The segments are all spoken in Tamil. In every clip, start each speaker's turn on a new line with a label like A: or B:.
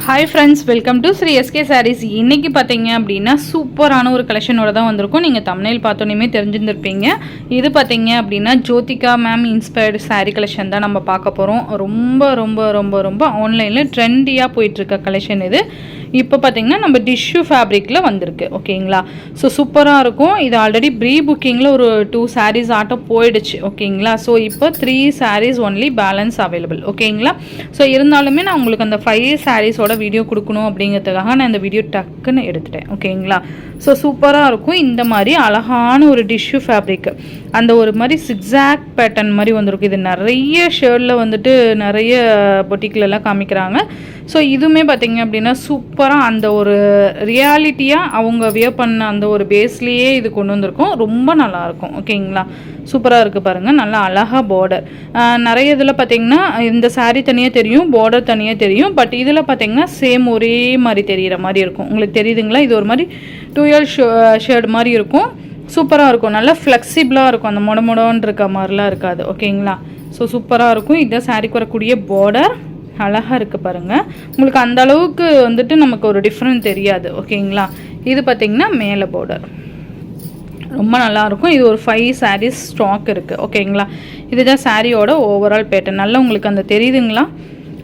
A: Hi friends, welcome to Sri SK Sarees. இன்றைக்கி பார்த்தீங்க அப்படின்னா சூப்பரான ஒரு கலெக்ஷனோட தான் வந்திருக்கும். நீங்கள் தம்ப்நெயில் பார்த்தோன்னே தெரிஞ்சிருந்திருப்பீங்க. இது பார்த்தீங்க அப்படின்னா Jyothika ma'am inspired sari collection தான் நம்ம பார்க்க போகிறோம். ரொம்ப ரொம்ப ரொம்ப ரொம்ப ஆன்லைனில் ட்ரெண்டியாக போயிட்டுருக்க கலெக்ஷன் இது. இப்போ பார்த்தீங்கன்னா நம்ம டிஷ்யூ ஃபேப்ரிக்கில் வந்திருக்கு. ஓகேங்களா? ஸோ சூப்பராக இருக்கும். இது ஆல்ரெடி ப்ரீ புக்கிங்கில் ஒரு 2 சாரீஸ் ஆட்டம் போயிடுச்சு. ஓகேங்களா? ஸோ இப்போ 3 சாரீஸ் ஒன்லி பேலன்ஸ் அவைலபிள். ஓகேங்களா? ஸோ இருந்தாலுமே நான் உங்களுக்கு அந்த 5 சாரீஸோட வீடியோ கொடுக்கணும் அப்படிங்கிறதுக்காக நான் இந்த வீடியோ டக்குன்னு எடுத்துட்டேன். ஓகேங்களா? ஸோ சூப்பராக இருக்கும். இந்த மாதிரி அழகான ஒரு டிஷ்யூ ஃபேப்ரிக், அந்த ஒரு மாதிரி சிக்ஸாக் பேட்டர்ன் மாதிரி வந்திருக்கும். இது நிறைய ஷேர்டில் வந்துட்டு நிறைய பொட்டிக்கிலெல்லாம் காமிக்கிறாங்க. ஸோ இதுவுமே பார்த்தீங்க அப்படின்னா சூப்பராக அந்த ஒரு ரியாலிட்டியாக அவங்க வியர் பண்ண அந்த ஒரு பேஸ்லேயே இது கொண்டு வந்திருக்கும். ரொம்ப நல்லாயிருக்கும். ஓகேங்களா? சூப்பராக இருக்குது பாருங்கள். நல்லா அழகாக பார்டர். நிறைய இதில் பார்த்தீங்கன்னா இந்த சாரீ தனியாக தெரியும், பார்டர் தனியாக தெரியும். பட் இதில் பார்த்தீங்கன்னா சேம் ஒரே மாதிரி தெரிகிற மாதிரி இருக்கும். உங்களுக்கு தெரியுதுங்களா? இது ஒரு மாதிரி 2L ஷேர்டு மாதிரி இருக்கும். சூப்பராக இருக்கும். நல்லா ஃப்ளெக்சிபிளாக இருக்கும். அந்த மொடன்னு இருக்க மாதிரிலாம் இருக்காது. ஓகேங்களா? ஸோ சூப்பராக இருக்கும். இதுதான் சாரீக்கு வரக்கூடிய பார்டர். அழகாக இருக்குது பாருங்கள். உங்களுக்கு அந்த அளவுக்கு வந்துட்டு நமக்கு ஒரு டிஃப்ரெண்ட் தெரியாது. ஓகேங்களா? இது பார்த்திங்கன்னா மேலே பார்டர் ரொம்ப நல்லாயிருக்கும். இது ஒரு 5 சாரீஸ் ஸ்டாக் இருக்குது. ஓகேங்களா? இதுதான் சாரியோட ஓவரால் பேட்டர்ன். நல்லா உங்களுக்கு அந்த தெரியுதுங்களா?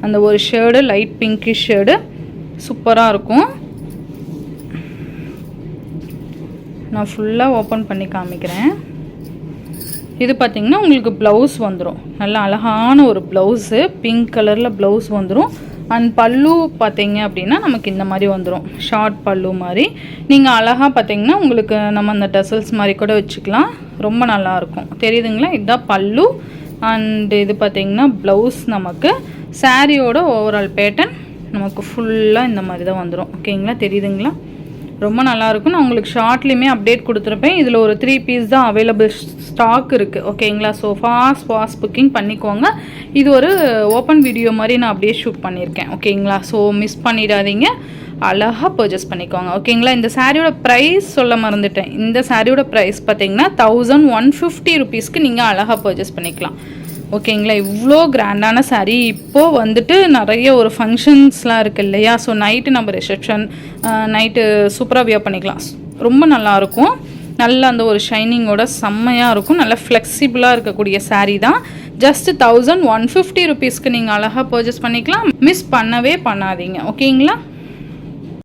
A: அந்த ஒரு ஷேடு லைட் பிங்கிஷ் ஷேடு சூப்பராக இருக்கும். நான் ஃபுல்லாக ஓப்பன் பண்ணி காமிக்கிறேன். இது பார்த்திங்கன்னா உங்களுக்கு ப்ளவுஸ் வந்துடும். நல்லா அழகான ஒரு ப்ளவுஸு, பிங்க் கலரில் ப்ளவுஸ் வந்துடும். அண்ட் பல்லு பார்த்தீங்க அப்படின்னா நமக்கு இந்த மாதிரி வந்துடும், ஷார்ட் பல்லு மாதிரி. நீங்கள் அழகாக பார்த்தீங்கன்னா உங்களுக்கு நம்ம அந்த டசல்ஸ் மாதிரி கூட வச்சுக்கலாம். ரொம்ப நல்லாயிருக்கும். தெரியுதுங்களா? இதுதான் பல்லு. அண்ட் இது பார்த்திங்கன்னா ப்ளவுஸ். நமக்கு சாரியோட ஓவரால் பேட்டர்ன் நமக்கு ஃபுல்லாக இந்த மாதிரி தான் வந்துடும். ஓகேங்களா? தெரியுதுங்களா? ரொம்ப நல்லாயிருக்கும். நான் உங்களுக்கு ஷார்ட்லேயுமே அப்டேட் கொடுத்துருப்பேன். இதில் ஒரு 3 பீஸ் தான் அவைலபிள் ஸ்டாக் இருக்குது. ஓகேங்களா? ஸோ ஃபாஸ்ட் புக்கிங் பண்ணிக்கோங்க. இது ஒரு ஓப்பன் வீடியோ மாதிரி நான் அப்படியே ஷூட் பண்ணியிருக்கேன். ஓகேங்களா? ஸோ மிஸ் பண்ணிடாதீங்க, அழகாக பர்ச்சேஸ் பண்ணிக்கோங்க. ஓகேங்களா? இந்த சாரியோட ப்ரைஸ் சொல்ல மறந்துட்டேன். இந்த சாரியோட ப்ரைஸ் பார்த்தீங்கன்னா 1150 ருபீஸ்க்கு நீங்கள் அழகாக பர்ச்சேஸ் பண்ணிக்கலாம். ஓகேங்களா? இவ்வளோ கிராண்டான சாரீ. இப்போது வந்துட்டு நிறைய ஒரு ஃபங்க்ஷன்ஸ்லாம் இருக்குது இல்லையா? ஸோ நைட்டு நம்ம ரிசப்ஷன் நைட்டு சூப்பராக வியர் பண்ணிக்கலாம். ரொம்ப நல்லாயிருக்கும். நல்ல அந்த ஒரு ஷைனிங்கோட செம்மையாக இருக்கும். நல்ல ஃப்ளெக்சிபிளாக இருக்கக்கூடிய சாரீ தான். ஜஸ்ட் 1150 ருபீஸ்க்கு நீங்கள் அழகாக பர்ச்சேஸ் பண்ணிக்கலாம். மிஸ் பண்ணவே பண்ணாதீங்க. ஓகேங்களா?